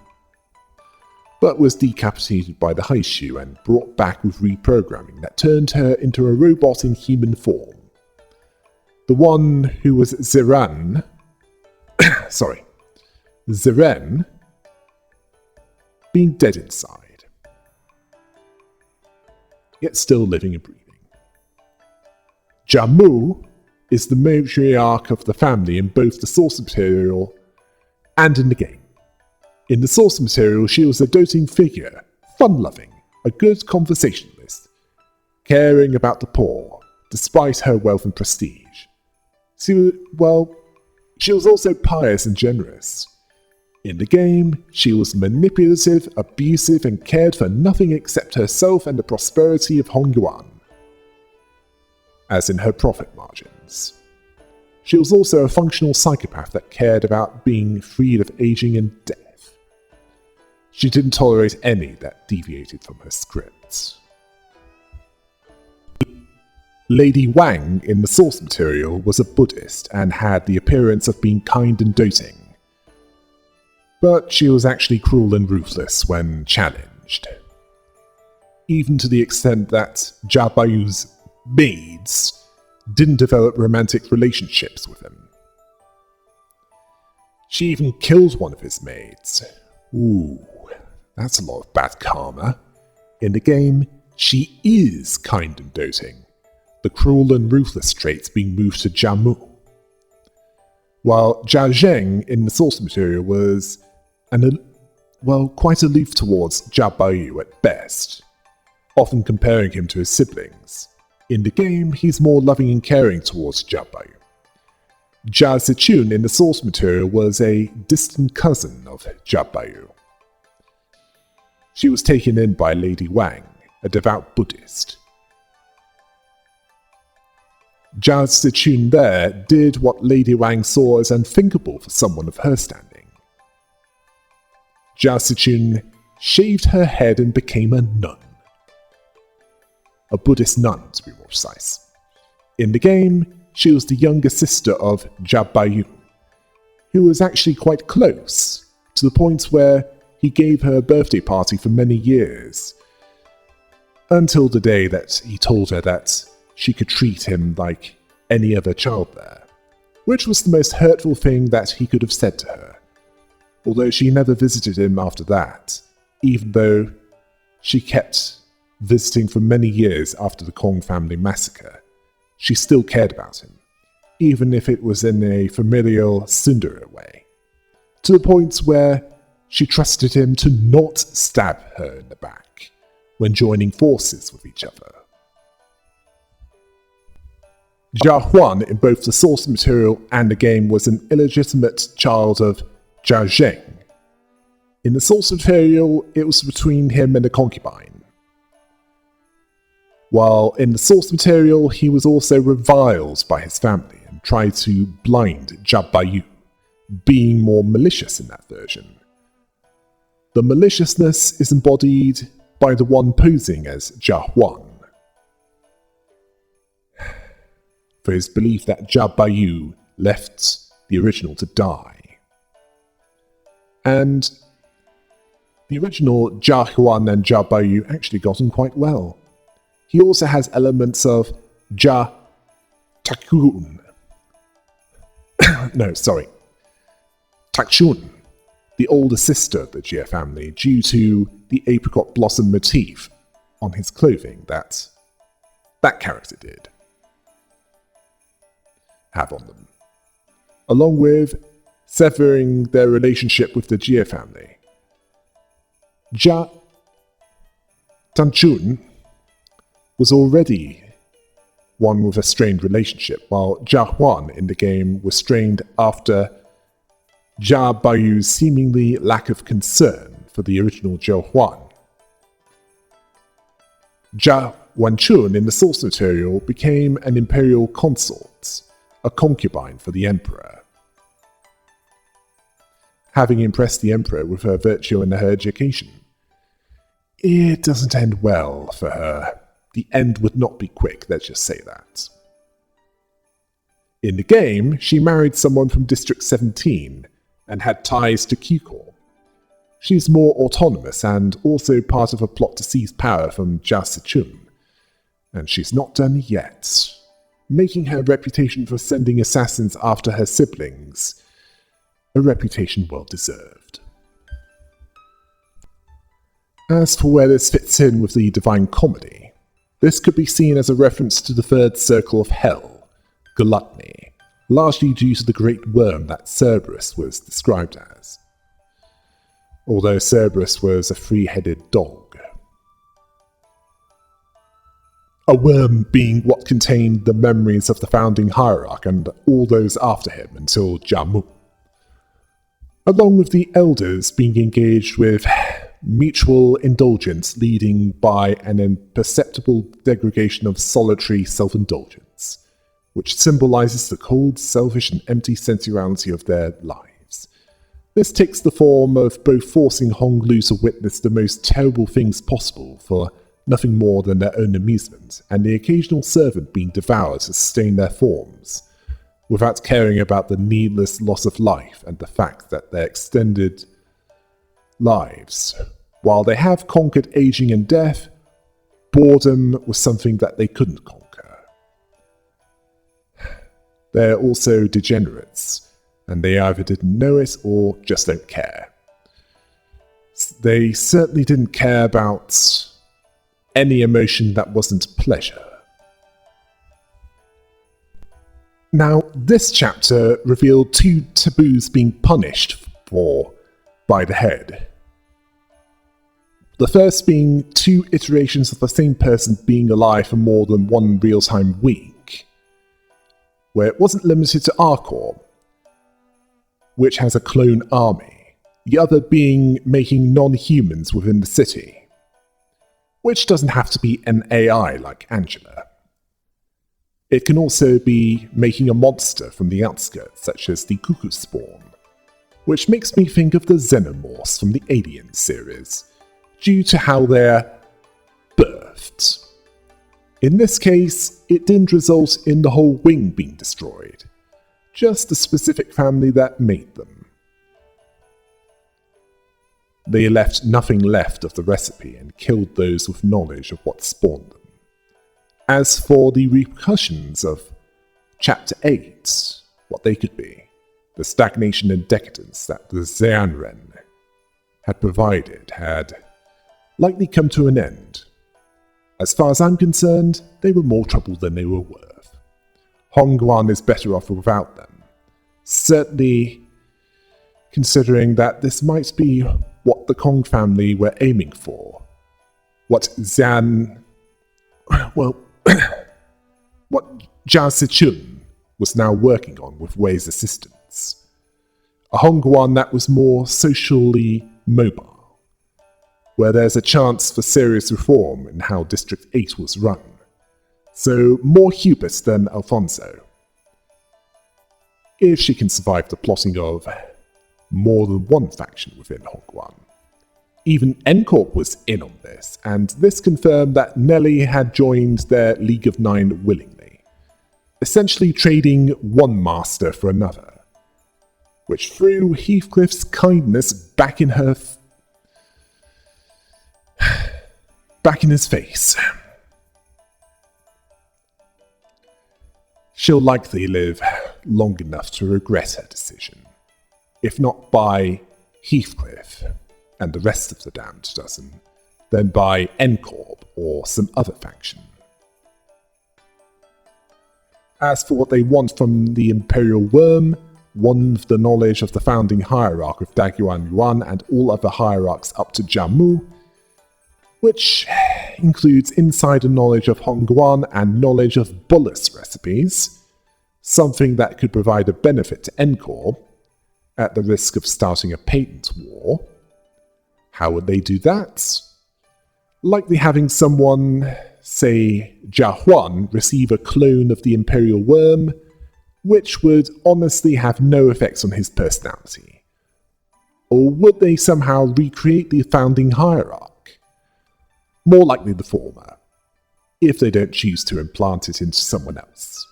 but was decapitated by the Haishu and brought back with reprogramming that turned her into a robot in human form. The one who was Ziren being dead inside, yet still living and breathing. Jia Mu is the matriarch of the family in both the source material and in the game. In the source material, she was a doting figure, fun-loving, a good conversationalist, caring about the poor, despite her wealth and prestige. She was also pious and generous. In the game, she was manipulative, abusive, and cared for nothing except herself and the prosperity of Hongyuan, as in her profit margins. She was also a functional psychopath that cared about being freed of aging and death. She didn't tolerate any that deviated from her script. Lady Wang in the source material was a Buddhist and had the appearance of being kind and doting. But she was actually cruel and ruthless when challenged. Even to the extent that Jia Bayu's maids didn't develop romantic relationships with him. She even killed one of his maids. Ooh, that's a lot of bad karma. In the game, she is kind and doting, the cruel and ruthless traits being moved to Jia Mu. While Jia Zheng in the source material was quite aloof towards Jia Bayu at best, often comparing him to his siblings. In the game, he's more loving and caring towards Jia Bayu. Jia Zichun in the source material was a distant cousin of Jia Bayu. She was taken in by Lady Wang, a devout Buddhist. Jia Zichun there did what Lady Wang saw as unthinkable for someone of her standing. Jia Zichun shaved her head and became a nun. A Buddhist nun, to be more precise. In the game, she was the younger sister of Jia Bayu, who was actually quite close, to the point where he gave her a birthday party for many years, until the day that he told her that she could treat him like any other child there, which was the most hurtful thing that he could have said to her, although she never visited him after that, even though she kept visiting for many years after the Kong family massacre. She still cared about him, even if it was in a familial tsundere way, to the point where she trusted him to not stab her in the back when joining forces with each other. Jia Huan in both the source material and the game was an illegitimate child of Jia Zheng. In the source material, it was between him and a concubine, while in the source material he was also reviled by his family and tried to blind Jia Bayu, being more malicious in that version. The maliciousness is embodied by the one posing as Jia Huan, for his belief that Jia Bayu left the original to die. And the original Jia Huan and Jia Bayu actually got on quite well. He also has elements of Jia Takun. Takchun, the older sister of the Jia family, due to the apricot blossom motif on his clothing that character did have on them, along with severing their relationship with the Jia family. Jia Tanchun was already one with a strained relationship, while Jia Huan in the game was strained after Jia Bayu's seemingly lack of concern for the original Jia Huan. Jia Wanchun in the source material became an imperial consort, a concubine for the emperor. Having impressed the emperor with her virtue and her education, it doesn't end well for her. The end would not be quick, let's just say that. In the game, she married someone from District 17 and had ties to Q-Corps. She's more autonomous and also part of a plot to seize power from Jia Sichun, and she's not done yet, making her reputation for sending assassins after her siblings a reputation well deserved. As for where this fits in with the Divine Comedy, this could be seen as a reference to the third circle of hell, gluttony, largely due to the great worm that Cerberus was described as, although Cerberus was a three-headed dog. A worm being what contained the memories of the founding hierarch and all those after him until Jia Mu, along with the elders being engaged with mutual indulgence leading by an imperceptible degradation of solitary self-indulgence, which symbolizes the cold, selfish, and empty sensuality of their lives, This takes the form of both forcing Honglu to witness the most terrible things possible for nothing more than their own amusement, and the occasional servant being devoured to sustain their forms, without caring about the needless loss of life and the fact that their extended lives, while they have conquered aging and death, boredom was something that they couldn't conquer. They're also degenerates, and they either didn't know it or just don't care. They certainly didn't care about any emotion that wasn't pleasure. Now, this chapter revealed two taboos being punished for by the head. The first being 2 iterations of the same person being alive for more than 1 real-time week, where it wasn't limited to Arcor, which has a clone army, the other being making non-humans within the city, which doesn't have to be an AI like Angela. It can also be making a monster from the outskirts, such as the Cuckoo Spawn, which makes me think of the Xenomorphs from the Alien series, due to how they're birthed. In this case, it didn't result in the whole wing being destroyed, just the specific family that made them. They left nothing left of the recipe and killed those with knowledge of what spawned them. As for the repercussions of Chapter 8, what they could be, the stagnation and decadence that the Xianren had provided had likely come to an end. As far as I'm concerned, they were more trouble than they were worth. Hongguan is better off without them. Certainly, considering that this might be what the Kong family were aiming for. What Jia Sichun was now working on with Wei's assistance. A Hongguan that was more socially mobile, where there's a chance for serious reform in how District 8 was run. So more hubris than Alfonso. If she can survive the plotting of more than one faction within Hongguan. Even N-Corp was in on this, and this confirmed that Nelly had joined their League of Nine willingly, essentially trading one master for another, which threw Heathcliff's kindness back in his face. She'll likely live long enough to regret her decision, if not by Heathcliff and the rest of the damned dozen, then by N-Corp or some other faction. As for what they want from the Imperial Worm, one with the knowledge of the founding hierarch of Daguan Yuan and all other hierarchs up to Jia Mu, which includes insider knowledge of Hongguan and knowledge of bolus recipes, something that could provide a benefit to N-Corp, at the risk of starting a patent war. How would they do that? Likely having someone, say Jia Huan, receive a clone of the Imperial Worm, which would honestly have no effects on his personality. Or would they somehow recreate the founding hierarch? More likely the former, if they don't choose to implant it into someone else.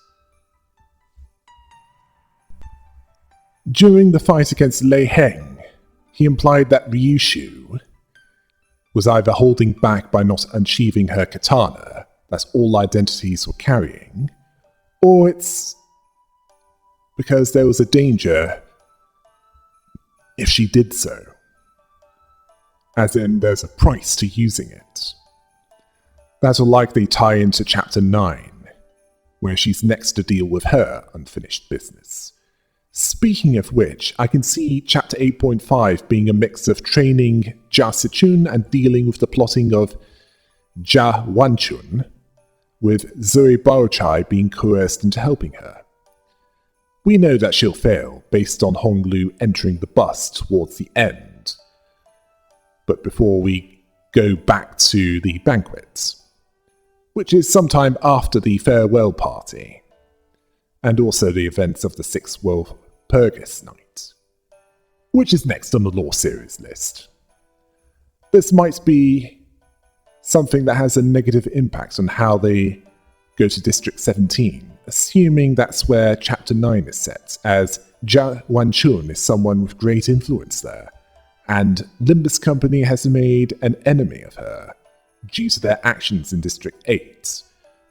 During the fight against Lei Heng, he implied that Ryushu was either holding back by not unsheathing her katana, that's all identities were carrying, or it's because there was a danger if she did so. As in, there's a price to using it. That'll likely tie into Chapter 9, where she's next to deal with her unfinished business. Speaking of which, I can see Chapter 8.5 being a mix of training Jia Sichun and dealing with the plotting of Jia Wanchun, with Zoe Baochai being coerced into helping her. We know that she'll fail, based on Honglu entering the bus towards the end. But before we go back to the banquet, which is sometime after the farewell party, and also the events of the 6th Walpurgis night. which is next on the Law Series list. This might be something that has a negative impact on how they go to District 17, assuming that's where Chapter 9 is set, as Jia Mu is someone with great influence there, and Limbus Company has made an enemy of her due to their actions in District 8,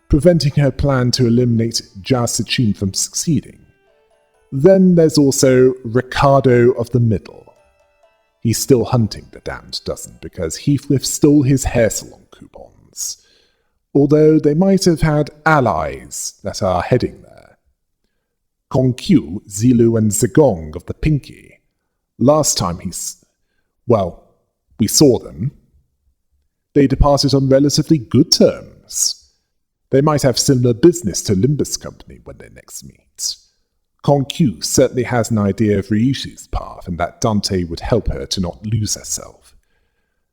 preventing her plan to eliminate Jia Mu from succeeding. Then there's also Ricardo of the Middle. He's still hunting the damned dozen because Heathcliff stole his hair salon coupons, although they might have had allies that are heading there. Kongqiu, Zilu and Zigong of the Pinky. Last time we saw them, they departed on relatively good terms. They might have similar business to Limbus Company when they next meet. Kongqiu certainly has an idea of Ryushu's path and that Dante would help her to not lose herself.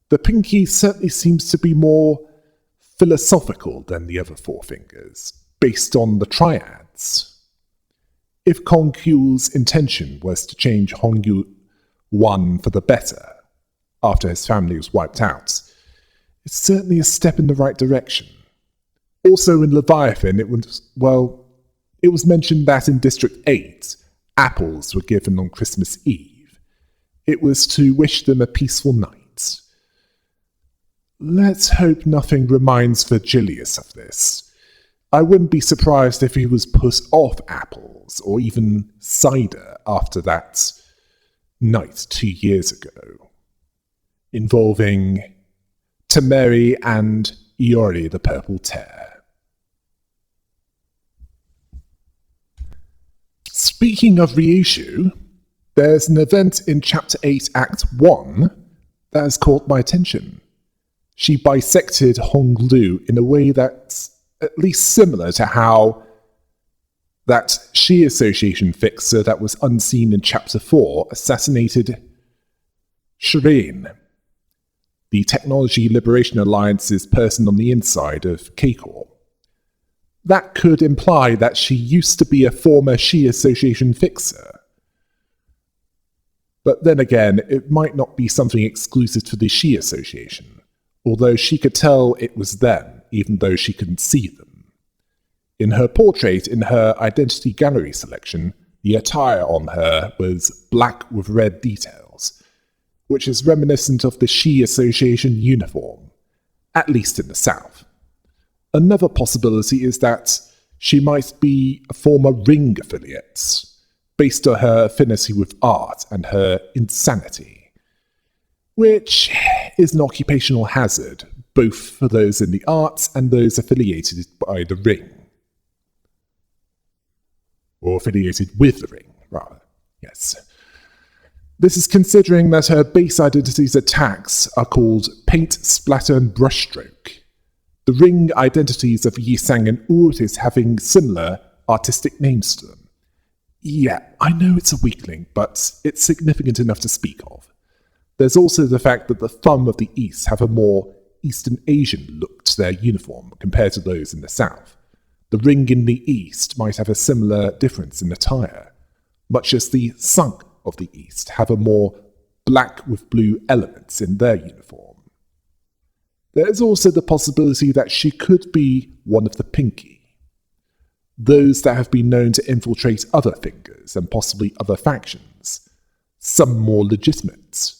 The Pinky certainly seems to be more philosophical than the other Four Fingers, based on the triads. If Kongqiu's intention was to change Hongyu 1 for the better, after his family was wiped out, it's certainly a step in the right direction. Also in Leviathan, it was mentioned that in District 8, apples were given on Christmas Eve. It was to wish them a peaceful night. Let's hope nothing reminds Virgilius of this. I wouldn't be surprised if he was put off apples or even cider after that night 2 years ago, involving Temeri and Iori the Purple Tear. Speaking of Ryushu, there's an event in Chapter 8, Act 1 that has caught my attention. She bisected Honglu in a way that's at least similar to how that Shi Association fixer that was unseen in Chapter 4 assassinated Shireen, the Technology Liberation Alliance's person on the inside of Keikor. That could imply that she used to be a former Shi Association fixer. But then again, it might not be something exclusive to the Shi Association, although she could tell it was them, even though she couldn't see them. In her portrait in her identity gallery selection, the attire on her was black with red details, which is reminiscent of the Shi Association uniform, at least in the South. Another possibility is that she might be a former Ring affiliate, based on her affinity with art and her insanity, which is an occupational hazard, both for those in the arts and those affiliated by the Ring. Or affiliated with the Ring, rather. Yes. This is considering that her base identity's attacks are called paint, splatter, and brushstroke. The Ring identities of Yisang and Urtis having similar artistic names to them. Yeah, I know it's a weakling, but it's significant enough to speak of. There's also the fact that the Thumb of the East have a more Eastern Asian look to their uniform compared to those in the South. The Ring in the East might have a similar difference in attire, much as the Sunk of the East have a more black with blue elements in their uniform. There is also the possibility that she could be one of the Pinky, those that have been known to infiltrate other fingers and possibly other factions, some more legitimate,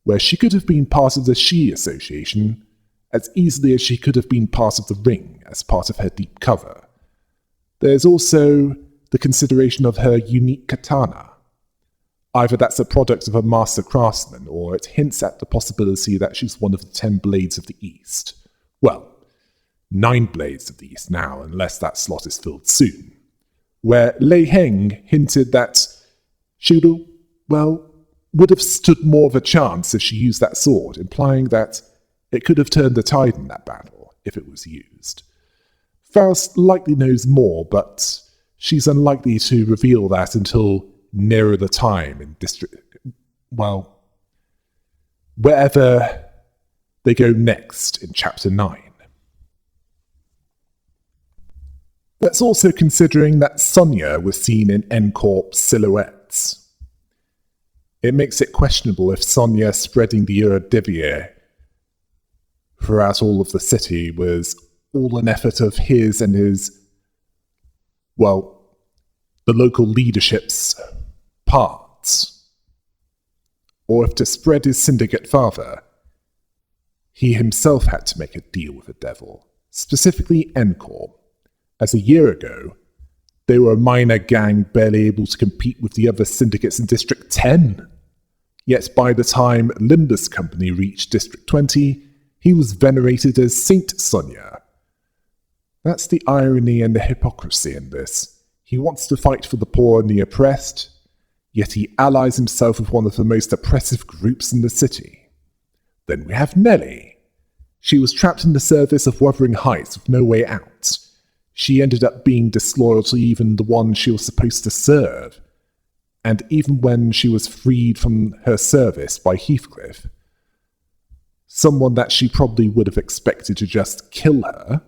where she could have been part of the Shi Association as easily as she could have been part of the Ring as part of her deep cover. There's also the consideration of her unique katana. Either that's a product of a master craftsman, or it hints at the possibility that she's one of the 10 Blades of the East. Well, 9 Blades of the East now, unless that slot is filled soon. Where Lei Heng hinted that she would have stood more of a chance if she used that sword, implying that it could have turned the tide in that battle if it was used. Faust likely knows more, but she's unlikely to reveal that until nearer the time in wherever they go next in Chapter 9. That's also considering that Sonia was seen in N-Corp silhouettes. It makes it questionable if Sonia spreading the deviate throughout all of the city was all an effort of his and his, well, the local leadership's parts. Or if to spread his syndicate farther, he himself had to make a deal with the devil, specifically Encore, as a year ago, they were a minor gang barely able to compete with the other syndicates in District 10. Yet by the time Limbus Company reached District 20, he was venerated as Saint Sonia. That's the irony and the hypocrisy in this. He wants to fight for the poor and the oppressed, yet he allies himself with one of the most oppressive groups in the city. Then we have Nellie. She was trapped in the service of Wuthering Heights with no way out. She ended up being disloyal to even the one she was supposed to serve. And even when she was freed from her service by Heathcliff, someone that she probably would have expected to just kill her,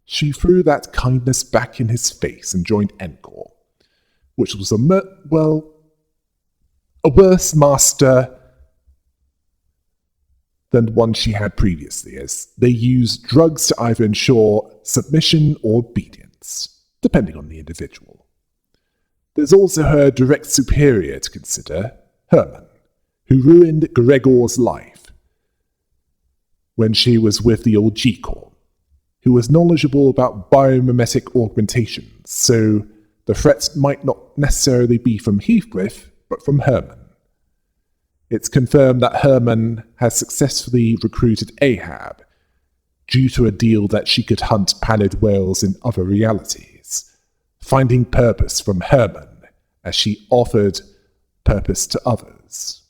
she threw that kindness back in his face and joined Encore, which was a worse master than the one she had previously, as they used drugs to either ensure submission or obedience, depending on the individual. There's also her direct superior to consider, Herman, who ruined Gregor's life when she was with the old G-Corps, who was knowledgeable about biomimetic augmentations, so the threat might not necessarily be from Heathcliff, but from Herman. It's confirmed that Herman has successfully recruited Ahab due to a deal that she could hunt pallid whales in other realities, finding purpose from Herman as she offered purpose to others.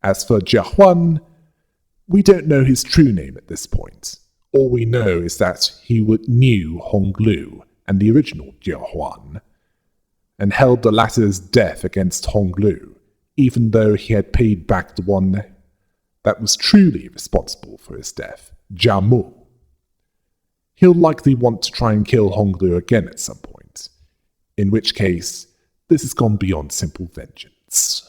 As for Jiahuan, we don't know his true name at this point. All we know is that he knew Honglu and the original Jiahuan, and held the latter's death against Honglu, even though he had paid back the one that was truly responsible for his death, Jia Mu. He'll likely want to try and kill Honglu again at some point, in which case this has gone beyond simple vengeance.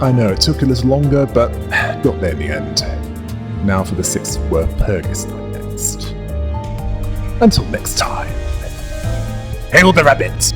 I know it took a little longer, but got there in the end. Now for the 6th Walpurgis Night next. Until next time, hail the rabbit!